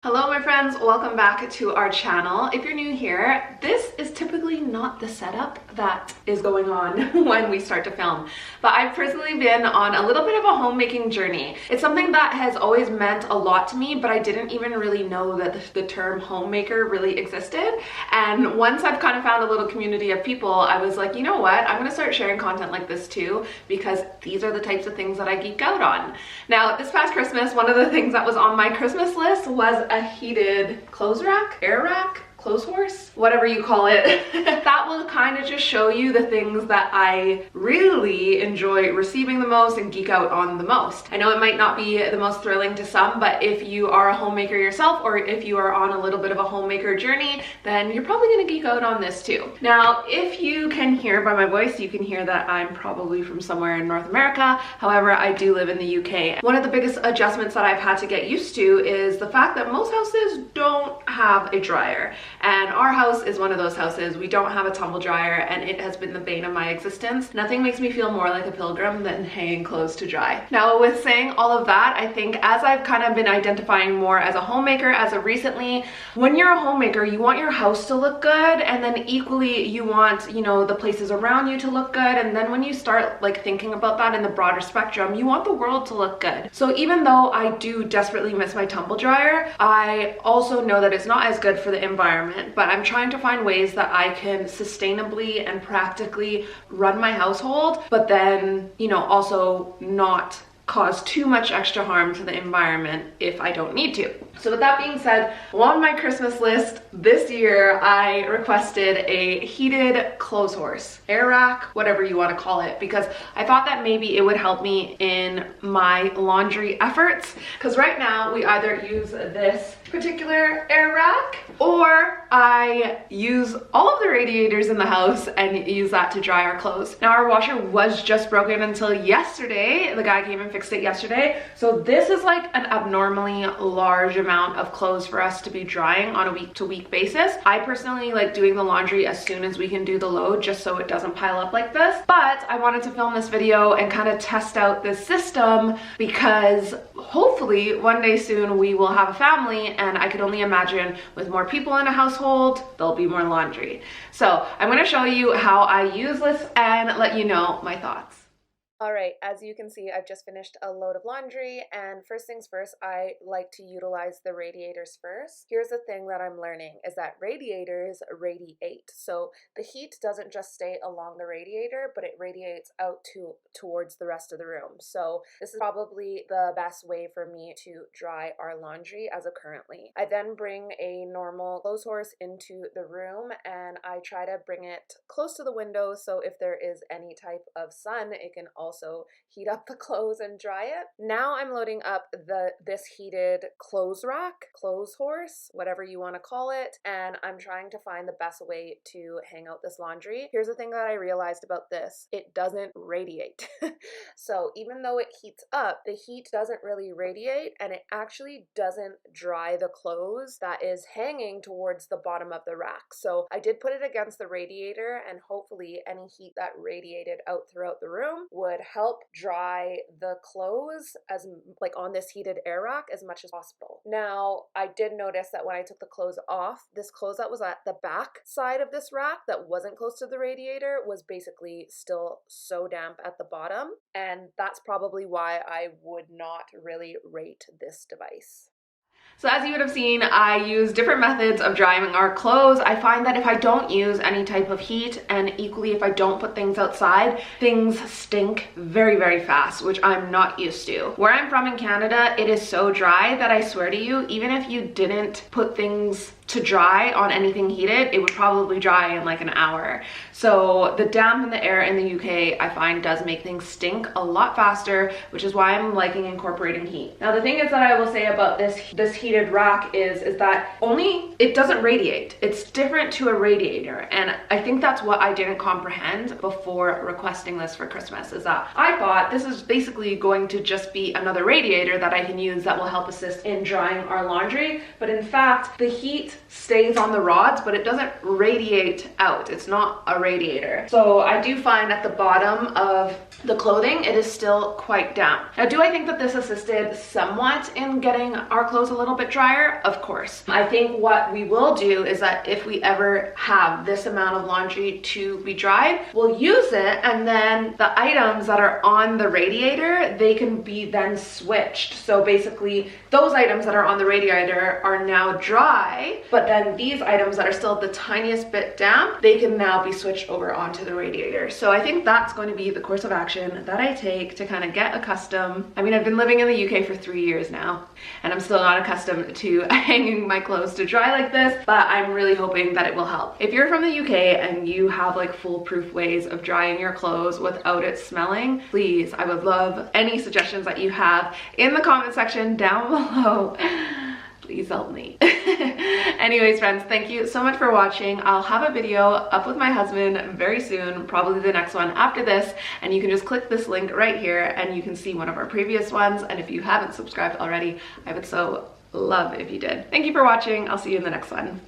Hello my friends, welcome back to our channel. If you're new here, this is typically not the setup that is going on when we start to film, but I've personally been on a little bit of a homemaking journey. It's something that has always meant a lot to me, but I didn't even really know that the term homemaker really existed. And once I've kind of found a little community of people, I was like, you know what, I'm gonna start sharing content like this too, because these are the types of things that I geek out on. Now, this past Christmas, one of the things that was on my Christmas list was a heated clothes rack, air rack, clothes horse, whatever you call it. That will kind of just show you the things that I really enjoy receiving the most and geek out on the most. I know it might not be the most thrilling to some, but if you are a homemaker yourself, or if you are on a little bit of a homemaker journey, then you're probably gonna geek out on this too. Now, if you can hear by my voice, you can hear that I'm probably from somewhere in North America. However, I do live in the UK. One of the biggest adjustments that I've had to get used to is the fact that most houses don't have a dryer. And our house is one of those houses. We don't have a tumble dryer, and it has been the bane of my existence. Nothing makes me feel more like a pilgrim than hanging clothes to dry. Now, with saying all of that, I think as I've kind of been identifying more as a homemaker as of recently, when you're a homemaker, you want your house to look good, and then equally you want, you know, the places around you to look good. And then when you start like thinking about that in the broader spectrum, you want the world to look good. So even though I do desperately miss my tumble dryer, I also know that it's not as good for the environment. But I'm trying to find ways that I can sustainably and practically run my household, but then, you know, also not cause too much extra harm to the environment if I don't need to. So with that being said, on my Christmas list this year, I requested a heated clothes horse, air rack, whatever you want to call it, because I thought that maybe it would help me in my laundry efforts. Because right now we either use this particular air rack, or I use all of the radiators in the house and use that to dry our clothes. Now, our washer was just broken until yesterday. The guy came and fixed it yesterday. So this is like an abnormally large amount of clothes for us to be drying on a week-to-week basis. I personally like doing the laundry as soon as we can do the load, just so it doesn't pile up like this. But I wanted to film this video and kind of test out this system, because hopefully one day soon we will have a family, and I could only imagine with more people in a household, there'll be more laundry. So I'm going to show you how I use this and let you know my thoughts. All right, as you can see, I've just finished a load of laundry, and first things first, I like to utilize the radiators first. Here's the thing that I'm learning is that radiators radiate. So the heat doesn't just stay along the radiator, but it radiates out towards the rest of the room. So this is probably the best way for me to dry our laundry as of currently. I then bring a normal clothes horse into the room, and I try to bring it close to the window, so if there is any type of sun, it can also heat up the clothes and dry it. Now I'm loading up this heated clothes rack, clothes horse, whatever you want to call it, and I'm trying to find the best way to hang out this laundry. Here's the thing that I realized about this: it doesn't radiate. So even though it heats up, the heat doesn't really radiate, and it actually doesn't dry the clothes that is hanging towards the bottom of the rack. So I did put it against the radiator, and hopefully any heat that radiated out throughout the room would help dry the clothes as like on this heated air rack as much as possible. Now, I did notice that when I took the clothes off, this clothes that was at the back side of this rack that wasn't close to the radiator was basically still so damp at the bottom, and that's probably why I would not really rate this device. So as you would have seen, I use different methods of drying our clothes. I find that if I don't use any type of heat, and equally if I don't put things outside, things stink very, very fast, which I'm not used to. Where I'm from in Canada, it is so dry that I swear to you, even if you didn't put things to dry on anything heated, it would probably dry in like an hour. So the damp in the air in the UK, I find, does make things stink a lot faster, which is why I'm liking incorporating heat. Now, the thing is that I will say about this heated rack is that it doesn't radiate. It's different to a radiator, and I think that's what I didn't comprehend before requesting this for Christmas, is that I thought this is basically going to just be another radiator that I can use that will help assist in drying our laundry, but in fact, the heat stays on the rods, but it doesn't radiate out. It's not a radiator. So I do find at the bottom of the clothing, it is still quite damp. Now, do I think that this assisted somewhat in getting our clothes a little bit drier? Of course. I think what we will do is that if we ever have this amount of laundry to be dried, we'll use it, and then the items that are on the radiator, they can be then switched. So basically those items that are on the radiator are now dry, but then these items that are still the tiniest bit damp, they can now be switched over onto the radiator. So I think that's going to be the course of action that I take to kind of get accustomed. I mean, I've been living in the UK for 3 years now, and I'm still not accustomed to hanging my clothes to dry like this, but I'm really hoping that it will help. If you're from the UK and you have like foolproof ways of drying your clothes without it smelling, please, I would love any suggestions that you have in the comment section down below. Please help me. Anyways, friends, thank you so much for watching. I'll have a video up with my husband very soon, probably the next one after this, and you can just click this link right here and you can see one of our previous ones. And if you haven't subscribed already, I would so love if you did. Thank you for watching. I'll see you in the next one.